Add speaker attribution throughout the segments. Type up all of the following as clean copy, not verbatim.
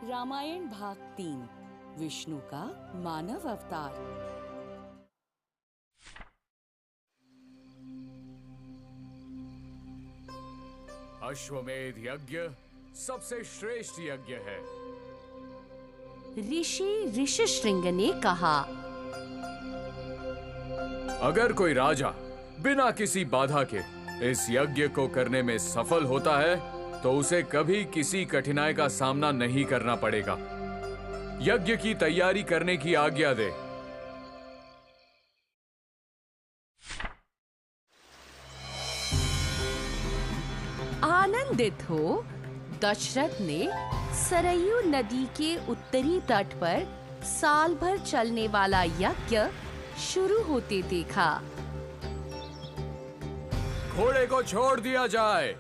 Speaker 1: रामायण भाग 3 विष्णु का मानव अवतार।
Speaker 2: अश्वमेध यज्ञ सबसे श्रेष्ठ यज्ञ है।
Speaker 1: ऋषि ऋषिशृंग ने कहा,
Speaker 2: अगर कोई राजा बिना किसी बाधा के इस यज्ञ को करने में सफल होता है तो उसे कभी किसी कठिनाई का सामना नहीं करना पड़ेगा। यज्ञ की तैयारी करने की आज्ञा दे।
Speaker 1: आनंदित हो दशरथ ने सरयू नदी के उत्तरी तट पर साल भर चलने वाला यज्ञ शुरू होते देखा।
Speaker 2: घोड़े को छोड़ दिया जाए।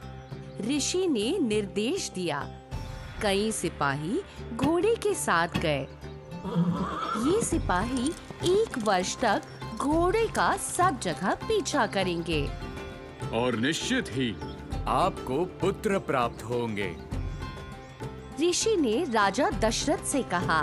Speaker 1: ऋषि ने निर्देश दिया। कई सिपाही घोड़े के साथ गए। ये सिपाही 1 वर्ष तक घोड़े का सब जगह पीछा करेंगे
Speaker 2: और निश्चित ही आपको पुत्र प्राप्त होंगे।
Speaker 1: ऋषि ने राजा दशरथ से कहा,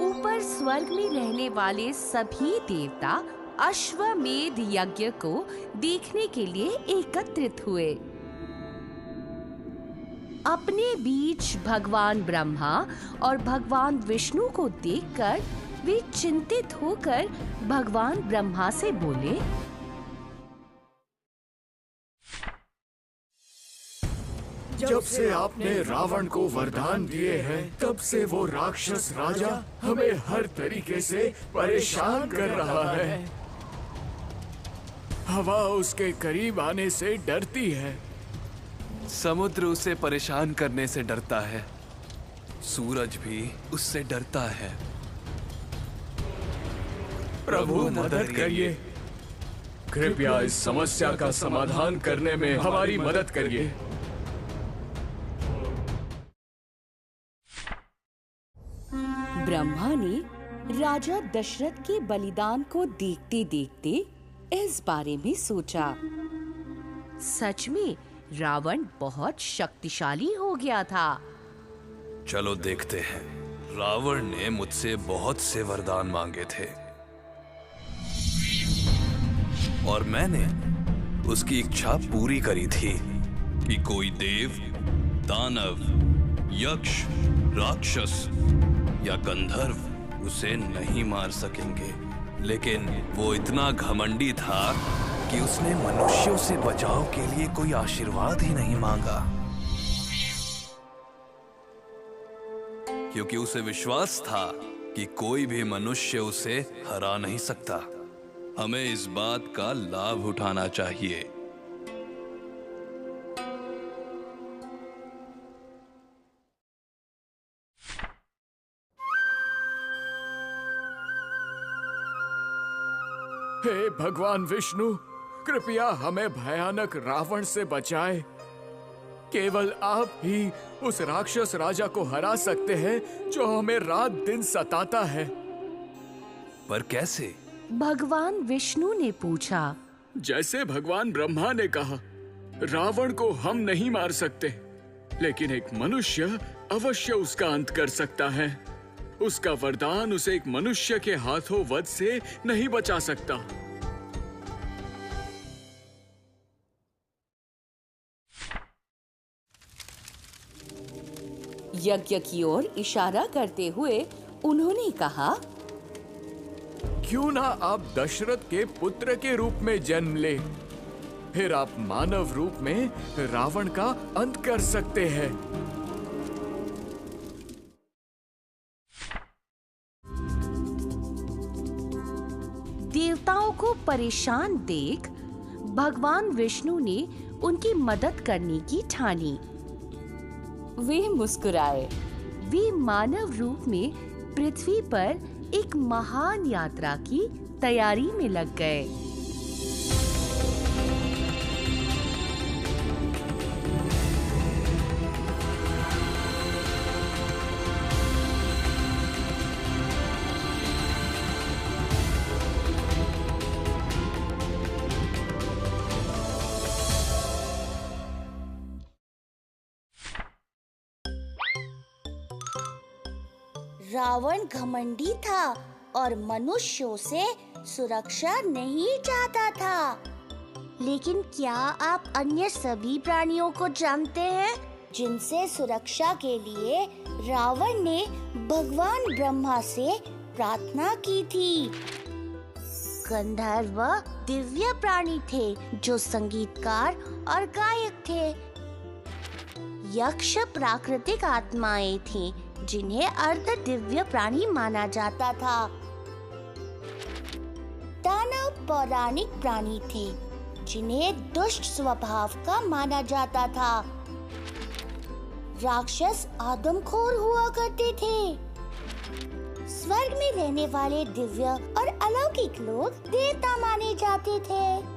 Speaker 1: ऊपर स्वर्ग में रहने वाले सभी देवता अश्वमेध यज्ञ को देखने के लिए एकत्रित हुए। अपने बीच भगवान ब्रह्मा और भगवान विष्णु को देखकर वे चिंतित होकर भगवान ब्रह्मा से बोले,
Speaker 3: जब से आपने रावण को वरदान दिए हैं तब से वो राक्षस राजा हमें हर तरीके से परेशान कर रहा है। हवा उसके करीब आने से डरती है।
Speaker 4: समुद्र उसे परेशान करने से डरता है। सूरज भी उससे डरता है।
Speaker 2: प्रभु मदद करिए। कृपया इस समस्या का समाधान करने में हमारी मदद करिए।
Speaker 1: ब्रह्मा ने राजा दशरथ के बलिदान को देखते देखते इस बारे में सोचा। सच में रावण बहुत शक्तिशाली हो गया था।
Speaker 4: चलो देखते हैं। रावण ने मुझसे बहुत से वरदान मांगे थे और मैंने उसकी इच्छा पूरी करी थी कि कोई देव, दानव, यक्ष, राक्षस या गंधर्व उसे नहीं मार सकेंगे। लेकिन वो इतना घमंडी था कि उसने मनुष्यों से बचाव के लिए कोई आशीर्वाद ही नहीं मांगा, क्योंकि उसे विश्वास था कि कोई भी मनुष्य उसे हरा नहीं सकता। हमें इस बात का लाभ उठाना चाहिए।
Speaker 3: हे भगवान विष्णु, कृपया हमें भयानक रावण से बचाए। केवल आप ही उस राक्षस राजा को हरा सकते हैं जो हमें रात दिन सताता है।
Speaker 4: पर कैसे?
Speaker 1: भगवान विष्णु ने पूछा।
Speaker 3: जैसे भगवान ब्रह्मा ने कहा, रावण को हम नहीं मार सकते, लेकिन एक मनुष्य अवश्य उसका अंत कर सकता है। उसका वरदान उसे एक मनुष्य के हाथों वध से नहीं बचा सकता।
Speaker 1: यज्ञ की ओर इशारा करते हुए उन्होंने कहा,
Speaker 3: क्यों ना आप दशरथ के पुत्र के रूप में जन्म ले, फिर आप मानव रूप में रावण का अंत कर सकते हैं।
Speaker 1: देवताओं को परेशान देख भगवान विष्णु ने उनकी मदद करने की ठानी। वे मुस्कुराए। वे मानव रूप में पृथ्वी पर एक महान यात्रा की तैयारी में लग गए।
Speaker 5: रावण घमंडी था और मनुष्यों से सुरक्षा नहीं चाहता था। लेकिन क्या आप अन्य सभी प्राणियों को जानते हैं जिनसे सुरक्षा के लिए रावण ने भगवान ब्रह्मा से प्रार्थना की थी? गंधर्व दिव्य प्राणी थे जो संगीतकार और गायक थे। यक्ष प्राकृतिक आत्माएं थीं जिन्हें अर्ध दिव्य प्राणी माना जाता था। दानव पौराणिक प्राणी थे जिन्हें दुष्ट स्वभाव का माना जाता था। राक्षस आदमखोर हुआ करते थे। स्वर्ग में रहने वाले दिव्य और अलौकिक लोग देवता माने जाते थे।